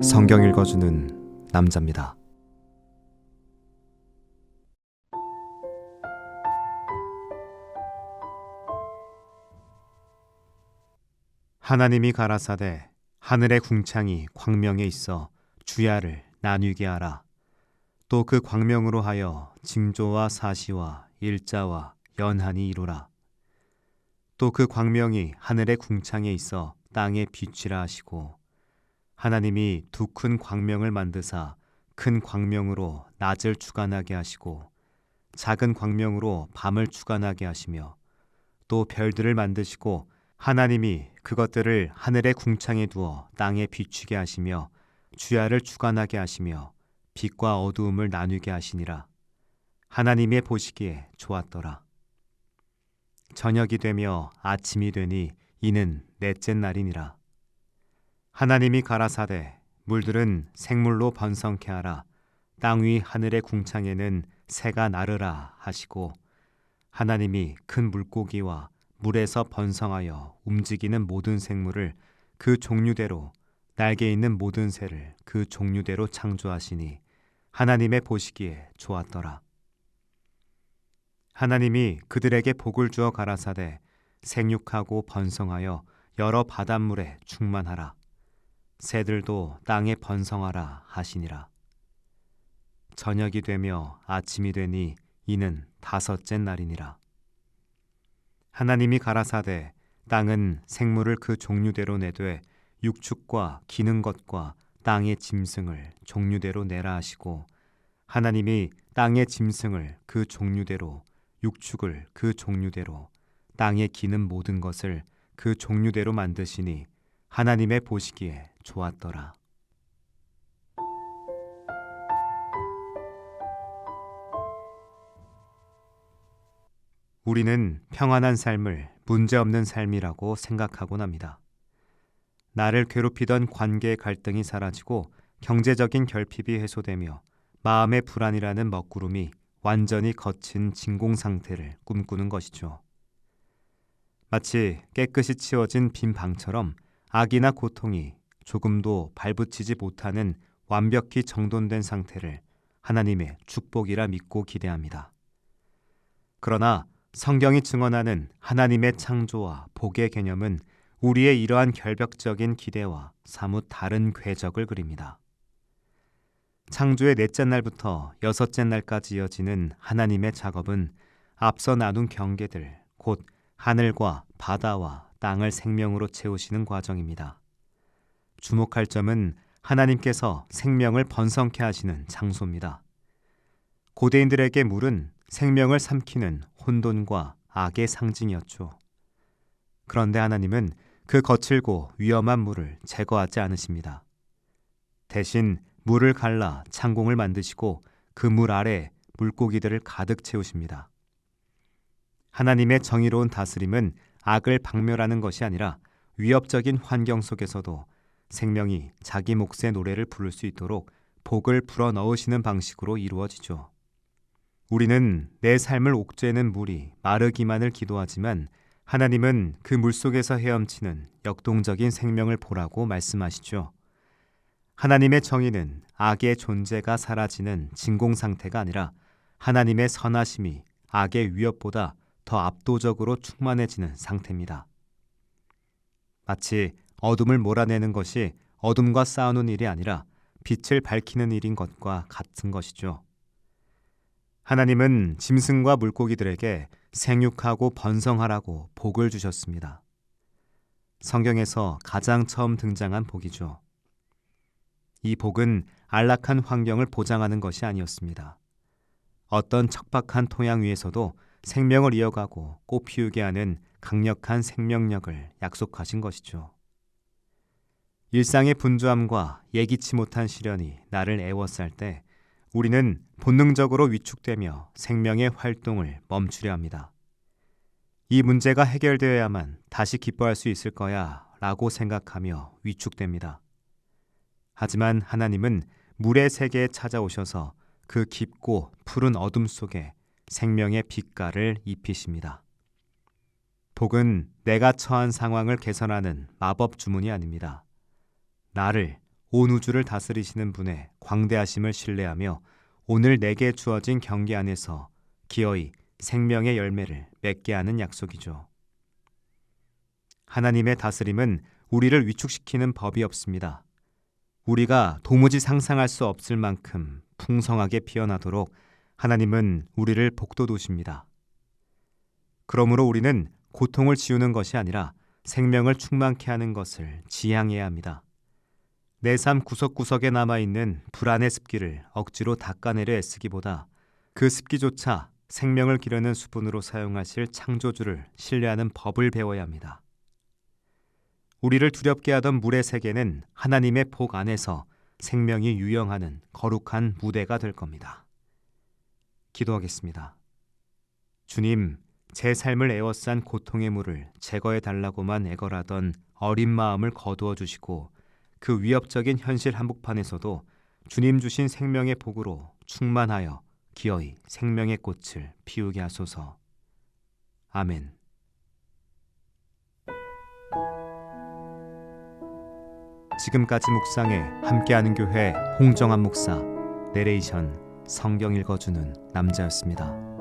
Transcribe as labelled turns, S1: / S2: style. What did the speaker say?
S1: 성경 읽어주는 남자입니다. 하나님이 가라사대 하늘의 궁창이 광명에 있어 주야를 나뉘게 하라. 또 그 광명으로 하여 징조와 사시와 일자와 연한이 이루라. 또 그 광명이 하늘의 궁창에 있어 땅에 비치라 하시고, 하나님이 두 큰 광명을 만드사 큰 광명으로 낮을 주관하게 하시고 작은 광명으로 밤을 주관하게 하시며, 또 별들을 만드시고 하나님이 그것들을 하늘의 궁창에 두어 땅에 비추게 하시며 주야를 주관하게 하시며 빛과 어두움을 나누게 하시니라. 하나님의 보시기에 좋았더라. 저녁이 되며 아침이 되니 이는 넷째 날이니라. 하나님이 가라사대 물들은 생물로 번성케 하라. 땅 위 하늘의 궁창에는 새가 나르라 하시고, 하나님이 큰 물고기와 물에서 번성하여 움직이는 모든 생물을 그 종류대로, 날개 있는 모든 새를 그 종류대로 창조하시니 하나님의 보시기에 좋았더라. 하나님이 그들에게 복을 주어 가라사대 생육하고 번성하여 여러 바닷물에 충만하라. 새들도 땅에 번성하라 하시니라. 저녁이 되며 아침이 되니 이는 다섯째 날이니라. 하나님이 가라사대 땅은 생물을 그 종류대로 내되 육축과 기는 것과 땅의 짐승을 종류대로 내라 하시고, 하나님이 땅의 짐승을 그 종류대로, 육축을 그 종류대로, 땅에 기는 모든 것을 그 종류대로 만드시니 하나님의 보시기에 좋았더라. 우리는 평안한 삶을 문제없는 삶이라고 생각하곤 합니다. 나를 괴롭히던 관계의 갈등이 사라지고 경제적인 결핍이 해소되며 마음의 불안이라는 먹구름이 완전히 거친 진공 상태를 꿈꾸는 것이죠. 마치 깨끗이 치워진 빈 방처럼 악이나 고통이 조금도 발붙이지 못하는 완벽히 정돈된 상태를 하나님의 축복이라 믿고 기대합니다. 그러나 성경이 증언하는 하나님의 창조와 복의 개념은 우리의 이러한 결벽적인 기대와 사뭇 다른 궤적을 그립니다. 창조의 넷째 날부터 여섯째 날까지 이어지는 하나님의 작업은 앞서 나눈 경계들, 곧 하늘과 바다와 땅을 생명으로 채우시는 과정입니다. 주목할 점은 하나님께서 생명을 번성케 하시는 장소입니다. 고대인들에게 물은 생명을 삼키는 혼돈과 악의 상징이었죠. 그런데 하나님은 그 거칠고 위험한 물을 제거하지 않으십니다. 대신 물을 갈라 창공을 만드시고 그 물 아래 물고기들을 가득 채우십니다. 하나님의 정의로운 다스림은 악을 박멸하는 것이 아니라 위협적인 환경 속에서도 생명이 자기 몫의 노래를 부를 수 있도록 복을 불어넣으시는 방식으로 이루어지죠. 우리는 내 삶을 옥죄는 물이 마르기만을 기도하지만 하나님은 그 물속에서 헤엄치는 역동적인 생명을 보라고 말씀하시죠. 하나님의 정의는 악의 존재가 사라지는 진공 상태가 아니라 하나님의 선하심이 악의 위협보다 더 압도적으로 충만해지는 상태입니다. 마치 어둠을 몰아내는 것이 어둠과 싸우는 일이 아니라 빛을 밝히는 일인 것과 같은 것이죠. 하나님은 짐승과 물고기들에게 생육하고 번성하라고 복을 주셨습니다. 성경에서 가장 처음 등장한 복이죠. 이 복은 안락한 환경을 보장하는 것이 아니었습니다. 어떤 척박한 토양 위에서도 생명을 이어가고 꽃 피우게 하는 강력한 생명력을 약속하신 것이죠. 일상의 분주함과 예기치 못한 시련이 나를 애워쌀 때 우리는 본능적으로 위축되며 생명의 활동을 멈추려 합니다. 이 문제가 해결되어야만 다시 기뻐할 수 있을 거야 라고 생각하며 위축됩니다. 하지만 하나님은 물의 세계에 찾아오셔서 그 깊고 푸른 어둠 속에 생명의 빛깔을 입히십니다. 복은 내가 처한 상황을 개선하는 마법 주문이 아닙니다. 나를, 온 우주를 다스리시는 분의 광대하심을 신뢰하며 오늘 내게 주어진 경계 안에서 기어이 생명의 열매를 맺게 하는 약속이죠. 하나님의 다스림은 우리를 위축시키는 법이 없습니다. 우리가 도무지 상상할 수 없을 만큼 풍성하게 피어나도록 하나님은 우리를 복돋우십니다. 그러므로 우리는 고통을 지우는 것이 아니라 생명을 충만케 하는 것을 지향해야 합니다. 내 삶 구석구석에 남아있는 불안의 습기를 억지로 닦아내려 애쓰기보다 그 습기조차 생명을 기르는 수분으로 사용하실 창조주를 신뢰하는 법을 배워야 합니다. 우리를 두렵게 하던 물의 세계는 하나님의 복 안에서 생명이 유영하는 거룩한 무대가 될 겁니다. 기도하겠습니다. 주님, 제 삶을 에워싼 고통의 물을 제거해 달라고만 애걸하던 어린 마음을 거두어 주시고 그 위협적인 현실 한복판에서도 주님 주신 생명의 복으로 충만하여 기어이 생명의 꽃을 피우게 하소서. 아멘. 지금까지 묵상에 함께하는 교회 홍정한 목사, 내레이션 성경 읽어주는 남자였습니다.